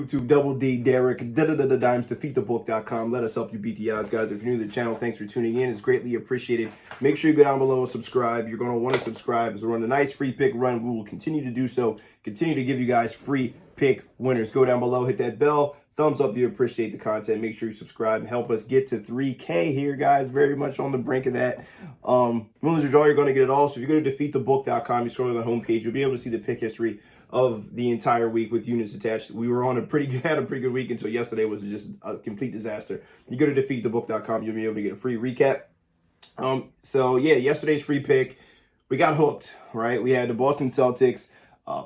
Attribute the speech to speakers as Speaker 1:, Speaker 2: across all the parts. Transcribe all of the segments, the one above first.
Speaker 1: YouTube, Double D, Derek, dimes, defeatthebook.com. Let us help you beat the odds, guys. If you're new to the channel, thanks for tuning in. It's greatly appreciated. Make sure you go down below and subscribe. You're going to want to subscribe as we're on a nice free pick run. We will continue to do so. Continue to give you guys free pick winners. Go down below, hit that bell. Thumbs up if you appreciate the content. Make sure you subscribe and help us get to 3K here, guys. Very much on the brink of that. Winners or draw, you're going to get it all. So if you go to defeatthebook.com, you scroll to the homepage, you'll be able to see the pick history of the entire week with units attached. We were on had a pretty good week until yesterday was just a complete disaster. You go to defeatthebook.com, you'll be able to get a free recap. So yeah, yesterday's free pick, we got hooked, right? We had the Boston Celtics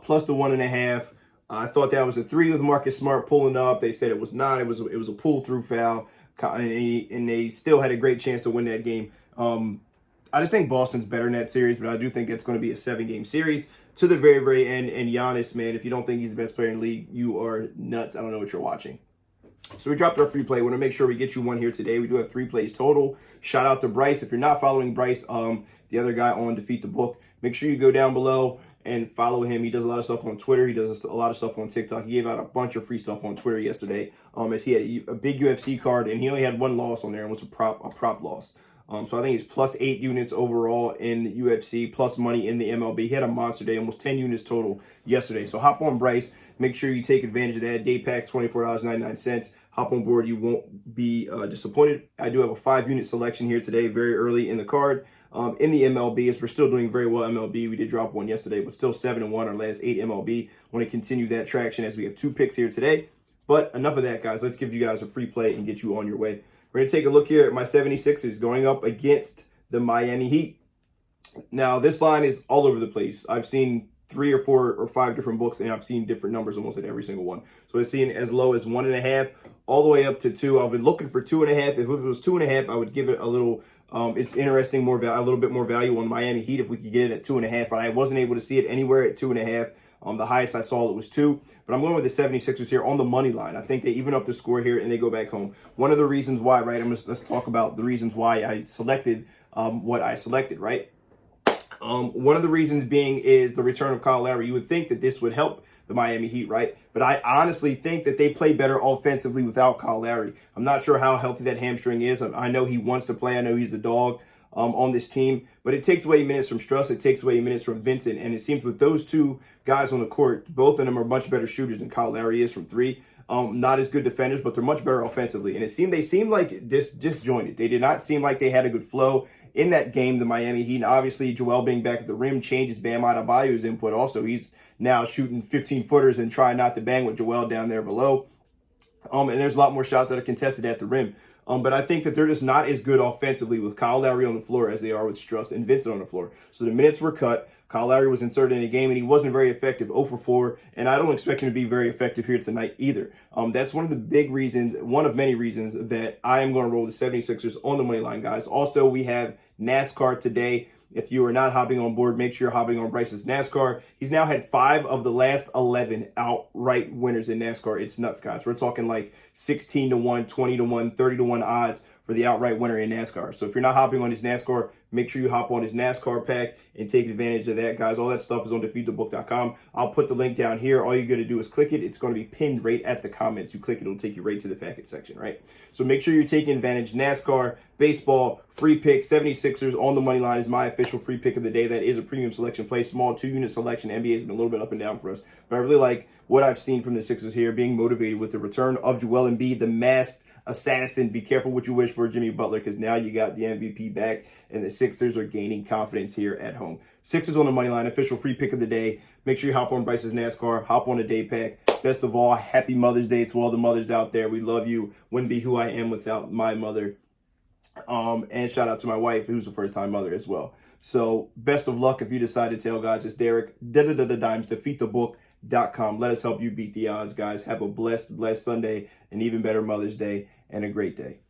Speaker 1: plus the 1.5. I thought that was a 3 with Marcus Smart pulling up. They said it was not. It was a pull-through foul, and they still had a great chance to win that game. I just think Boston's better in that series, but I do think it's going to be a 7-game series to the very, very end. And Giannis, man, if you don't think he's the best player in the league, you are nuts. I don't know what you're watching. So we dropped our free play. We want to make sure we get you one here today. We do have 3 plays total. Shout out to Bryce. If you're not following Bryce, the other guy on Defeat the Book, make sure you go down below and follow him. He does a lot of stuff on Twitter. He does a lot of stuff on TikTok. He gave out a bunch of free stuff on Twitter yesterday. As he had a big UFC card, and he only had 1 loss on there, and it was a prop loss. So I think he's plus 8 units overall in the UFC, plus money in the MLB. He had a monster day, almost 10 units total yesterday. So hop on Bryce. Make sure you take advantage of that. Day pack, $24.99. Hop on board. You won't be disappointed. I do have a 5-unit selection here today, very early in the card. In the MLB, as we're still doing very well MLB. We did drop one yesterday, but still 7-1 our last 8 MLB. Want to continue that traction as we have 2 picks here today. But enough of that, guys. Let's give you guys a free play and get you on your way. We're going to take a look here at my 76ers going up against the Miami Heat. Now, this line is all over the place. I've seen 3 or 4 or 5 different books, and I've seen different numbers almost at every single one. So I've seen as low as 1.5 all the way up to 2. I've been looking for 2.5. If it was 2.5, I would give it a little... it's interesting, a little bit more value on Miami Heat if we could get it at 2.5, but I wasn't able to see it anywhere at 2.5. The highest I saw it was 2, but I'm going with the 76ers here on the money line. I think they even up the score here and they go back home. One of the reasons why, right? Let's talk about the reasons why I selected what I selected, right? One of the reasons being is the return of Kyle Lowry. You would think that this would help the Miami Heat, right? But I honestly think that they play better offensively without Kyle Lowry. I'm not sure how healthy that hamstring is. I know he wants to play. I know he's the dog on this team, but it takes away minutes from Struss. It takes away minutes from Vincent, and it seems with those 2 guys on the court, both of them are much better shooters than Kyle Lowry is from 3. Not as good defenders, but they're much better offensively, and they seemed like disjointed. They did not seem like they had a good flow in that game, the Miami Heat. And obviously, Joel being back at the rim changes Bam Adebayo's input. Also, he's now shooting 15-footers and trying not to bang with Joel down there below. And there's a lot more shots that are contested at the rim. But I think that they're just not as good offensively with Kyle Lowry on the floor as they are with Struss and Vincent on the floor. So the minutes were cut. Kyle Lowry was inserted in the game, and he wasn't very effective, 0 for 4, and I don't expect him to be very effective here tonight either. That's one of the big reasons, one of many reasons, that I am going to roll the 76ers on the money line, guys. Also, we have NASCAR today. If you are not hopping on board, make sure you're hopping on Bryce's NASCAR. He's now had 5 of the last 11 outright winners in NASCAR. It's nuts, guys. We're talking like 16-1, 20-1, 30-1 odds for the outright winner in NASCAR. So if you're not hopping on his NASCAR, make sure you hop on his NASCAR pack and take advantage of that, guys. All that stuff is on defeatthebook.com. I'll put the link down here. All you got to do is click it. It's going to be pinned right at the comments. You click it, it'll take you right to the packet section, right? So make sure you're taking advantage. NASCAR, baseball, free pick, 76ers on the money line is my official free pick of the day. That is a premium selection play, small 2-unit selection. NBA has been a little bit up and down for us, but I really like what I've seen from the Sixers here, being motivated with the return of Joel Embiid, the masked assassin. Be careful what you wish for Jimmy Butler, because now you got the MVP back, and the Sixers are gaining confidence here at home. Sixers on the money line, official free pick of the day. Make sure you hop on Bryce's NASCAR, hop on the day pack. Best of all, happy Mother's Day to all the mothers out there. We love you. Wouldn't be who I am without my mother. And shout out to my wife, who's a first-time mother as well. So best of luck if you decide to tell, guys. It's Derek, dimes, defeatthebook.com. Let us help you beat the odds, guys. Have a blessed Sunday, an even better Mother's Day, and a great day.